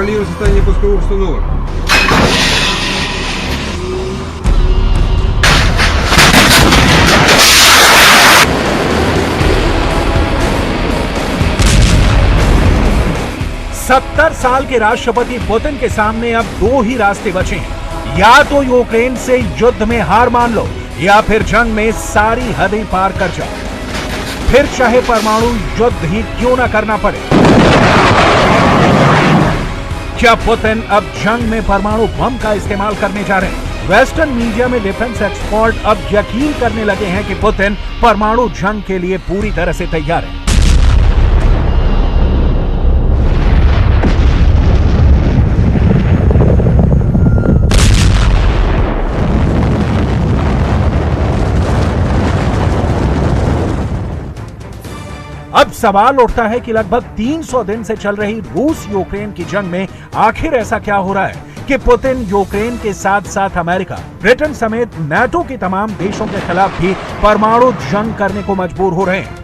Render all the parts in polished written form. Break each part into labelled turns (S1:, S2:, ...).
S1: контролируем состояние пусковых установок.
S2: सत्तर साल के राष्ट्रपति पुतिन के सामने अब दो ही रास्ते बचे हैं। या तो यूक्रेन से युद्ध में हार मान लो या फिर जंग में सारी हदें पार कर जाओ, फिर चाहे परमाणु युद्ध ही क्यों ना करना पड़े। क्या पुतिन अब जंग में परमाणु बम का इस्तेमाल करने जा रहे हैं? वेस्टर्न मीडिया में डिफेंस एक्सपर्ट अब यकीन करने लगे हैं कि पुतिन परमाणु जंग के लिए पूरी तरह से तैयार है। अब सवाल उठता है कि लगभग 300 दिन से चल रही रूस यूक्रेन की जंग में आखिर ऐसा क्या हो रहा है कि पुतिन यूक्रेन के साथ साथ अमेरिका, ब्रिटेन समेत नाटो के तमाम देशों के खिलाफ भी परमाणु जंग करने को मजबूर हो रहे हैं।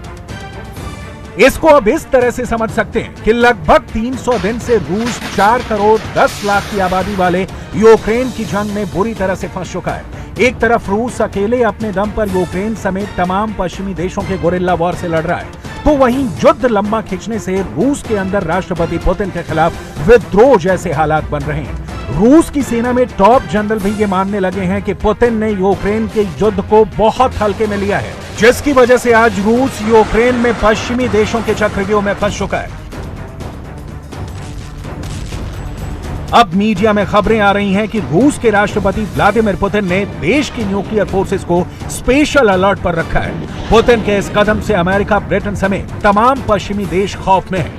S2: इसको अब इस तरह से समझ सकते हैं कि लगभग 300 दिन से रूस 4 करोड़ 10 लाख की आबादी वाले यूक्रेन की जंग में बुरी तरह से फंस चुका है। एक तरफ रूस अकेले अपने दम पर यूक्रेन समेत तमाम पश्चिमी देशों के गोरिल्ला वॉर से लड़ रहा है, तो वहीं युद्ध लंबा खींचने से रूस के अंदर राष्ट्रपति पुतिन के खिलाफ विद्रोह जैसे हालात बन रहे हैं। रूस की सेना में टॉप जनरल भी ये मानने लगे हैं कि पुतिन ने यूक्रेन के युद्ध को बहुत हल्के में लिया है, जिसकी वजह से आज रूस यूक्रेन में पश्चिमी देशों के चक्रव्यूह में फंस चुका है। अब मीडिया में खबरें आ रही हैं कि रूस के राष्ट्रपति व्लादिमीर पुतिन ने देश की न्यूक्लियर फोर्सेस को स्पेशल अलर्ट पर रखा है। पुतिन के इस कदम से अमेरिका, ब्रिटेन समेत तमाम पश्चिमी देश खौफ में हैं।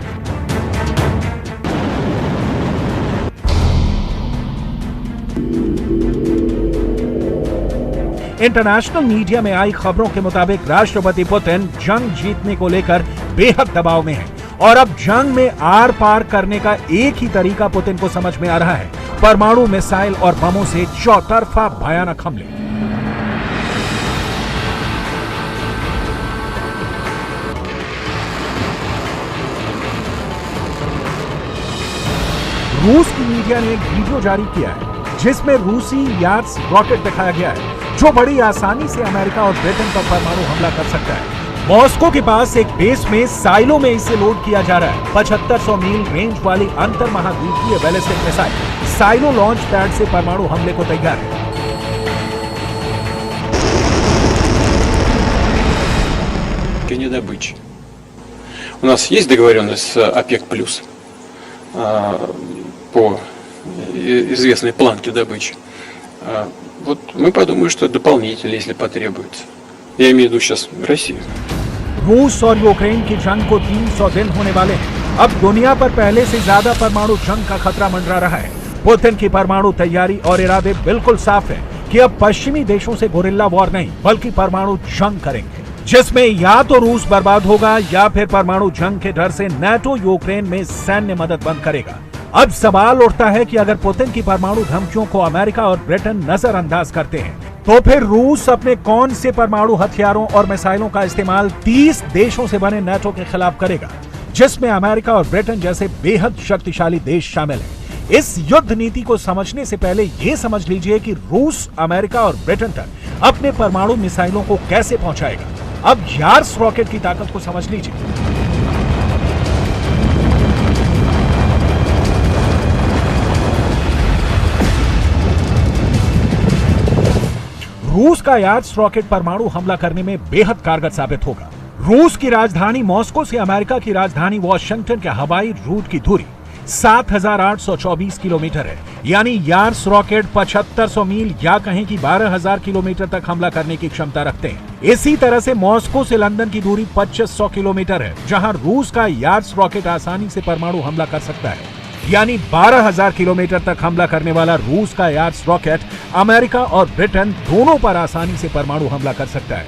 S2: इंटरनेशनल मीडिया में आई खबरों के मुताबिक राष्ट्रपति पुतिन जंग जीतने को लेकर बेहद दबाव में हैं और अब जंग में आर पार करने का एक ही तरीका पुतिन को समझ में आ रहा है, परमाणु मिसाइल और बमों से चौतरफा भयानक हमले। रूस की मीडिया ने एक वीडियो जारी किया है जिसमें रूसी यार्स रॉकेट दिखाया गया है जो बड़ी आसानी से अमेरिका और ब्रिटेन पर परमाणु हमला कर सकता है। मॉस्को के पास एक बेस में साइलो में इसे लोड किया जा रहा है। 7500 मील रेंज वाली अंतर महाद्वीपीय ballistic missile silo launch pad से परमाणु हमले को तैयार है।
S3: Недобычи. У нас есть договоренность с ОПЕК+, по известной планке добычи. Вот мы подумаем, что дополнительно, если потребуется. Я имею в виду сейчас Россию.
S2: रूस और यूक्रेन की जंग को 300 दिन होने वाले हैं। अब दुनिया पर पहले से ज्यादा परमाणु जंग का खतरा मंडरा रहा है। पुतिन की परमाणु तैयारी और इरादे बिल्कुल साफ है कि अब पश्चिमी देशों से गोरिल्ला वॉर नहीं बल्कि परमाणु जंग करेंगे, जिसमें या तो रूस बर्बाद होगा या फिर परमाणु जंग के डर से नाटो यूक्रेन में सैन्य मदद बंद करेगा। अब सवाल उठता है कि अगर पुतिन की परमाणु धमकियों को अमेरिका और ब्रिटेन नजरअंदाज करते हैं तो फिर रूस अपने कौन से परमाणु हथियारों और मिसाइलों का इस्तेमाल 30 देशों से बने नाटो के खिलाफ करेगा, जिसमें अमेरिका और ब्रिटेन जैसे बेहद शक्तिशाली देश शामिल हैं। इस युद्ध नीति को समझने से पहले यह समझ लीजिए कि रूस अमेरिका और ब्रिटेन तक अपने परमाणु मिसाइलों को कैसे पहुंचाएगा। अब यार्स रॉकेट की ताकत को समझ लीजिए। रूस का यार्स रॉकेट परमाणु हमला करने में बेहद कारगर साबित होगा। रूस की राजधानी मॉस्को से अमेरिका की राजधानी वॉशिंगटन के हवाई रूट की दूरी 7,824 किलोमीटर है, यानी यार्स रॉकेट 7500 मील या कहें कि 12,000 किलोमीटर तक हमला करने की क्षमता रखते हैं। इसी तरह से मॉस्को से लंदन की दूरी 2500 किलोमीटर है, जहां रूस का यार्स रॉकेट आसानी से परमाणु हमला कर सकता है। यानी 12,000 किलोमीटर तक हमला करने वाला रूस का यार्स रॉकेट अमेरिका और ब्रिटेन दोनों पर आसानी से परमाणु हमला कर सकता है।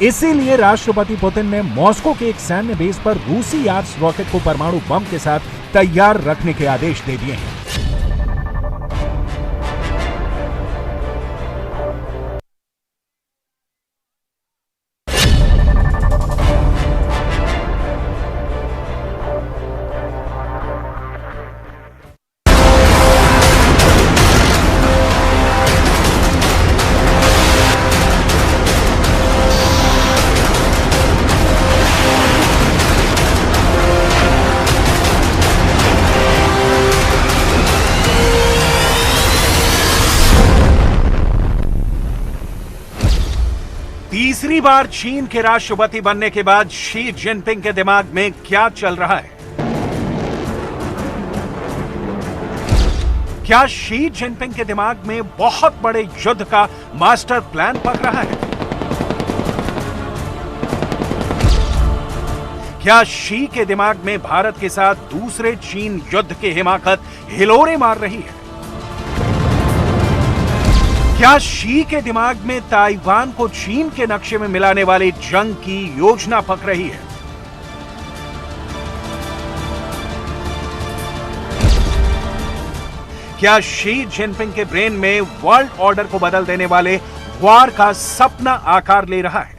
S2: इसीलिए राष्ट्रपति पुतिन ने मॉस्को के एक सैन्य बेस पर रूसी यार्स रॉकेट को परमाणु बम के साथ तैयार रखने के आदेश दे दिए हैं। तीसरी बार चीन के राष्ट्रपति बनने के बाद शी जिनपिंग के दिमाग में क्या चल रहा है? क्या शी जिनपिंग के दिमाग में बहुत बड़े युद्ध का मास्टर प्लान पक रहा है? क्या शी के दिमाग में भारत के साथ दूसरे चीन युद्ध की हिमाकत हिलोरे मार रही है? क्या शी के दिमाग में ताइवान को चीन के नक्शे में मिलाने वाली जंग की योजना पक रही है? क्या शी जिनपिंग के ब्रेन में वर्ल्ड ऑर्डर को बदल देने वाले वार का सपना आकार ले रहा है?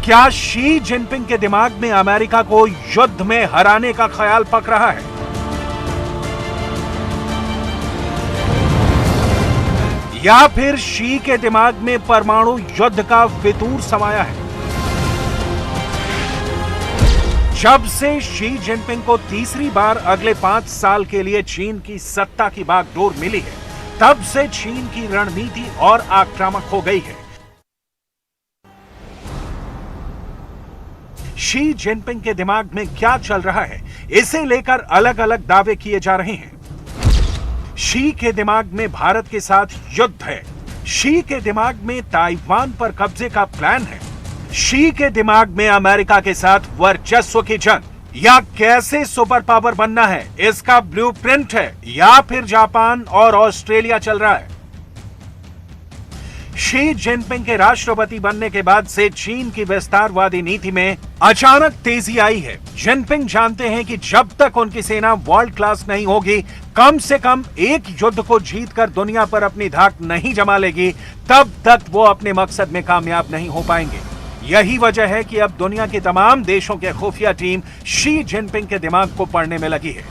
S2: क्या शी जिनपिंग के दिमाग में अमेरिका को युद्ध में हराने का ख्याल पक रहा है? या फिर शी के दिमाग में परमाणु युद्ध का फितूर समाया है? जब से शी जिनपिंग को तीसरी बार अगले 5 साल के लिए चीन की सत्ता की बागडोर मिली है, तब से चीन की रणनीति और आक्रामक हो गई है। शी जिनपिंग के दिमाग में क्या चल रहा है, इसे लेकर अलग अलग दावे किए जा रहे हैं। शी के दिमाग में भारत के साथ युद्ध है। शी के दिमाग में ताइवान पर कब्जे का प्लान है। शी के दिमाग में अमेरिका के साथ वर्चस्व की जंग या कैसे सुपर पावर बनना है, इसका ब्लूप्रिंट है, या फिर जापान और ऑस्ट्रेलिया चल रहा है। शी जिनपिंग के राष्ट्रपति बनने के बाद से चीन की विस्तारवादी नीति में अचानक तेजी आई है। जिनपिंग जानते हैं कि जब तक उनकी सेना वर्ल्ड क्लास नहीं होगी, कम से कम एक युद्ध को जीतकर दुनिया पर अपनी धाक नहीं जमा लेगी, तब तक वो अपने मकसद में कामयाब नहीं हो पाएंगे। यही वजह है कि अब दुनिया के तमाम देशों के खुफिया टीम शी जिनपिंग के दिमाग को पढ़ने में लगी है।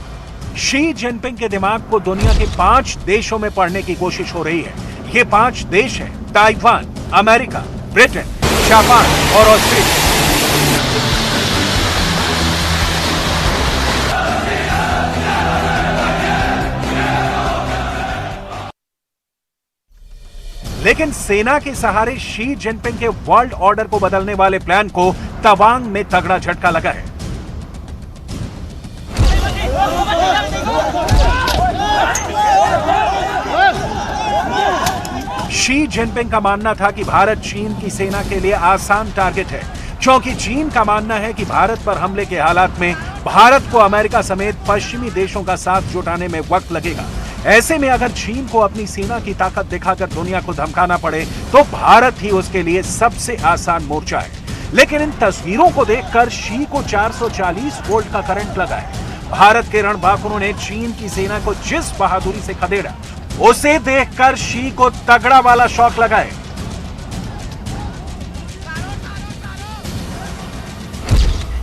S2: शी जिनपिंग के दिमाग को दुनिया के 5 देशों में पढ़ने की कोशिश हो रही है। ये 5 देश हैं: ताइवान, अमेरिका, ब्रिटेन, जापान और ऑस्ट्रेलिया। लेकिन सेना के सहारे शी जिनपिंग के वर्ल्ड ऑर्डर को बदलने वाले प्लान को तवांग में तगड़ा झटका लगा है। शी जिनपिंग का मानना था कि भारत चीन की सेना के लिए आसान टारगेट है, क्योंकि चीन का मानना है कि भारत पर हमले के हालात में भारत को अमेरिका समेत पश्चिमी देशों का साथ जुटाने में वक्त लगेगा। ऐसे में अगर चीन को अपनी सेना की ताकत दिखाकर दुनिया को धमकाना पड़े, तो भारत ही उसके लिए सबसे आसान मोर्चा है। लेकिन इन तस्वीरों को देखकर शी को 440 वोल्ट का करंट लगा है। भारत के रणबांकुरों ने चीन की सेना को जिस बहादुरी से खदेड़ा, उसे देखकर शी को तगड़ा वाला शॉक लगा है।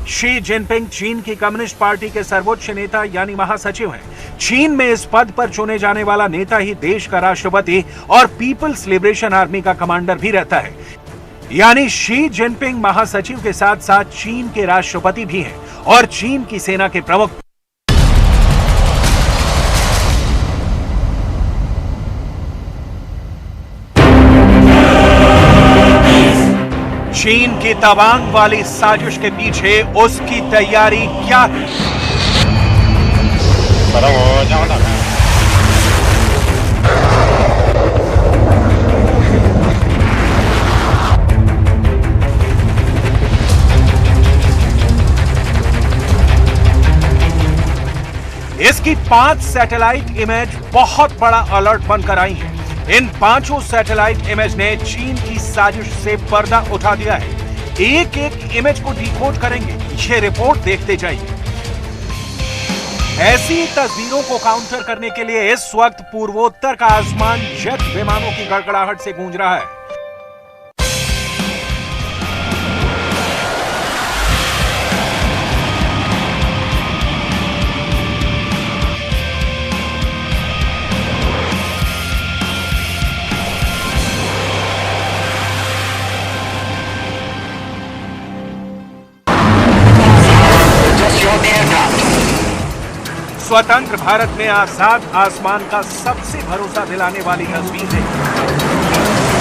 S2: शी जिनपिंग चीन की कम्युनिस्ट पार्टी के सर्वोच्च नेता यानी महासचिव हैं। चीन में इस पद पर चुने जाने वाला नेता ही देश का राष्ट्रपति और पीपल्स लिबरेशन आर्मी का कमांडर भी रहता है। यानी शी जिनपिंग महासचिव के साथ साथ चीन के राष्ट्रपति भी हैं और चीन की सेना के प्रमुख। चीन की तवांग वाली साजिश के पीछे उसकी तैयारी क्या है? इसकी 5 सैटेलाइट इमेज बहुत बड़ा अलर्ट बनकर आई हैं। इन 5 सैटेलाइट इमेज ने चीन की साजिश से पर्दा उठा दिया है। एक एक इमेज को डिकोड करेंगे, ये रिपोर्ट देखते जाइए। ऐसी तस्वीरों को काउंटर करने के लिए इस वक्त पूर्वोत्तर का आसमान जेट विमानों की गड़गड़ाहट से गूंज रहा है। स्वतंत्र भारत में आजाद आसमान का सबसे भरोसा दिलाने वाली तस्वीर है।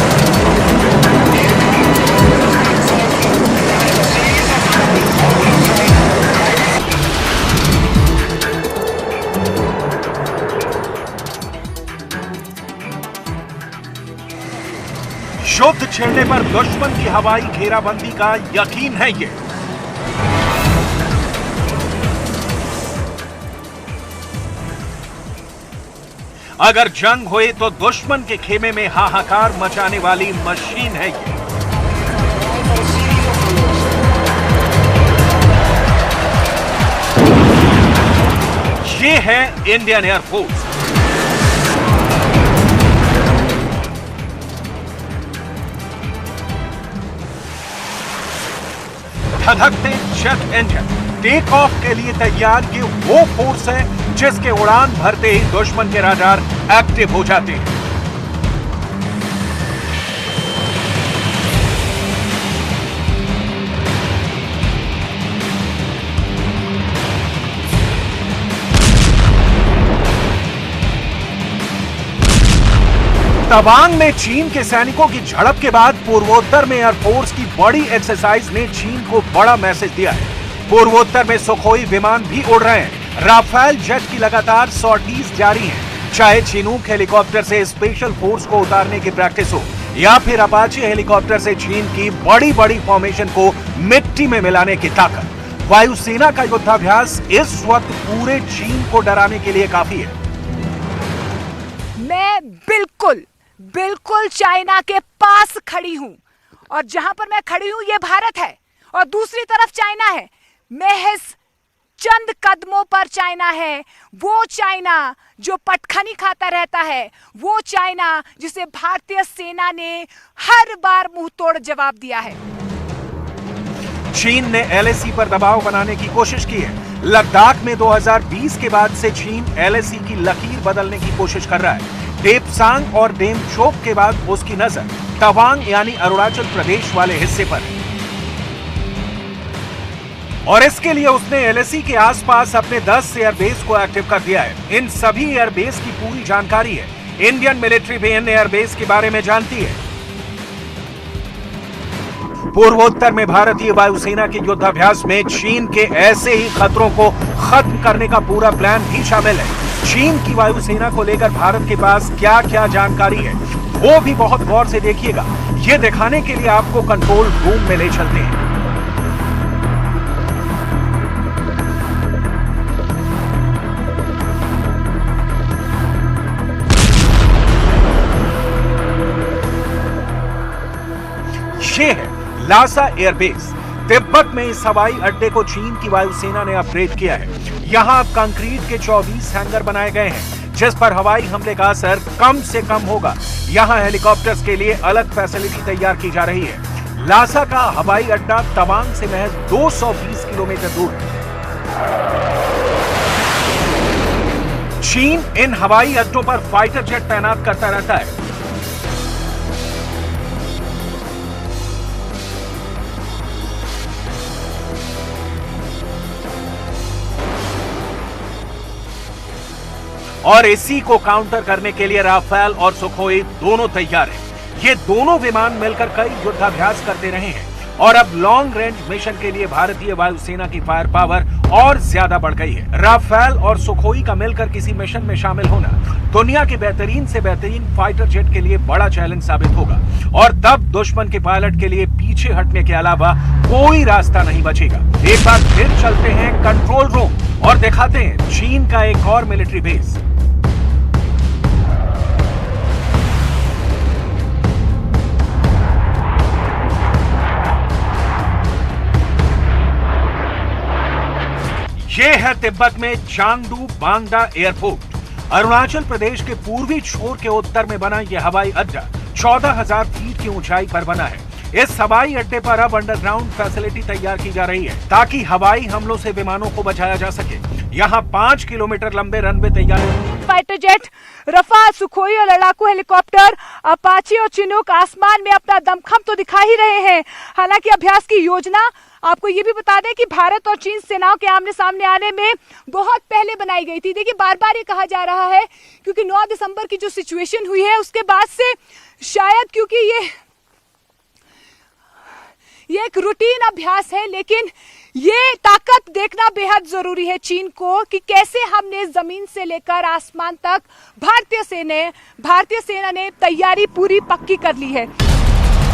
S2: छेड़ने पर दुश्मन की हवाई घेराबंदी का यकीन है ये। अगर जंग हुई तो दुश्मन के खेमे में हाहाकार मचाने वाली मशीन है ये। ये है इंडियन एयरफोर्स। धधकते जेट इंजन टेक ऑफ के लिए तैयार। ये वो फोर्स है जिसके उड़ान भरते ही दुश्मन के रडार एक्टिव हो जाते हैं। तवांग में चीन के सैनिकों की झड़प के बाद पूर्वोत्तर में एयरफोर्स की बड़ी एक्सरसाइज ने चीन को बड़ा मैसेज दिया है। पूर्वोत्तर में सुखोई विमान भी उड़ रहे हैं। राफेल जेट की लगातार सॉर्टीज जारी हैं। चाहे चिनूक हेलीकॉप्टर से स्पेशल फोर्स को उतारने की प्रैक्टिस हो या फिर अपाचे हेलीकॉप्टर से चीन की बड़ी बड़ी फॉर्मेशन को मिट्टी में मिलाने की ताकत। वायुसेना का युद्धाभ्यास इस वक्त पूरे चीन को डराने के लिए काफी है।
S4: मैं बिल्कुल चाइना के पास खड़ी हूं और जहां पर मैं खड़ी हूं यह भारत है और दूसरी तरफ चाइना है। महज चंद कदमों पर चाइना है। वो चाइना जो पटखनी खाता रहता है, वो चाइना जिसे भारतीय सेना ने हर बार मुंह तोड़ जवाब दिया है।
S2: चीन ने एलएसी पर दबाव बनाने की कोशिश की है। लद्दाख में 2020 के बाद से चीन एलएसी की लकीर बदलने की कोशिश कर रहा है। डेपसांग और डेमचोक के बाद उसकी नजर तवांग यानी अरुणाचल प्रदेश वाले हिस्से पर है और इसके लिए उसने एलएसी के आसपास अपने 10 एयरबेस को एक्टिव कर दिया है। इन सभी एयरबेस की पूरी जानकारी है। इंडियन मिलिट्री भी इन एयरबेस के बारे में जानती है। पूर्वोत्तर में भारतीय वायुसेना के युद्धाभ्यास में चीन के ऐसे ही खतरों को खत्म करने का पूरा प्लान भी शामिल है। चीन की वायुसेना को लेकर भारत के पास क्या क्या जानकारी है वो भी बहुत गौर से देखिएगा। ये दिखाने के लिए आपको कंट्रोल रूम में ले चलते हैं। ये है लासा एयरबेस। तिब्बत में इस हवाई अड्डे को चीन की वायुसेना ने अपग्रेड किया है। यहां अब कंक्रीट के 24 हैंगर बनाए गए हैं जिस पर हवाई हमले का असर कम से कम होगा। यहां हेलीकॉप्टर्स के लिए अलग फैसिलिटी तैयार की जा रही है। लासा का हवाई अड्डा तवांग से महज 220 किलोमीटर दूर है। चीन इन हवाई अड्डों पर फाइटर जेट तैनात करता रहता है। और इसी को काउंटर करने के लिए राफेल और सुखोई दोनों तैयार हैं। ये दोनों विमान मिलकर कई युद्धाभ्यास करते रहे हैं और अब लॉन्ग रेंज मिशन के लिए भारतीय वायुसेना की फायर पावर और ज्यादा बढ़ गई है। राफेल और सुखोई का मिलकर किसी मिशन में शामिल होना दुनिया के बेहतरीन से बेहतरीन फाइटर जेट के लिए बड़ा चैलेंज साबित होगा और तब दुश्मन के पायलट के लिए पीछे हटने के अलावा कोई रास्ता नहीं बचेगा। एक बार फिर चलते हैं कंट्रोल रूम और दिखाते हैं चीन का एक और मिलिट्री बेस। ये है तिब्बत में चांगडू बांगडा एयरपोर्ट। अरुणाचल प्रदेश के पूर्वी छोर के उत्तर में बना यह हवाई अड्डा 14,000 फीट की ऊंचाई पर बना है। इस हवाई अड्डे पर अब अंडरग्राउंड फैसिलिटी तैयार की जा रही है ताकि हवाई हमलों से विमानों को बचाया जा सके। यहाँ 5 किलोमीटर लंबे रनवे तैयार है।
S4: फाइटर जेट, रफाल, सुखोई और लड़ाकू हेलीकॉप्टर, अपाचे और चिनूक आसमान में अपना दमखम तो दिखा ही रहे हैं। हालांकि अभ्यास की योजना आपको ये भी बता दें कि भारत और चीन सेनाओं के आमने सामने आने में बहुत पहले बनाई गई थी। देखिए बार बार ये कहा जा रहा है क्योंकि 9 दिसंबर की जो सिचुएशन हुई है उसके बाद से शायद, क्योंकि ये एक रूटीन अभ्यास है, लेकिन ये ताकत देखना बेहद जरूरी है चीन को कि कैसे हमने जमीन से लेकर आसमान तक भारतीय सेना ने तैयारी पूरी पक्की कर ली है।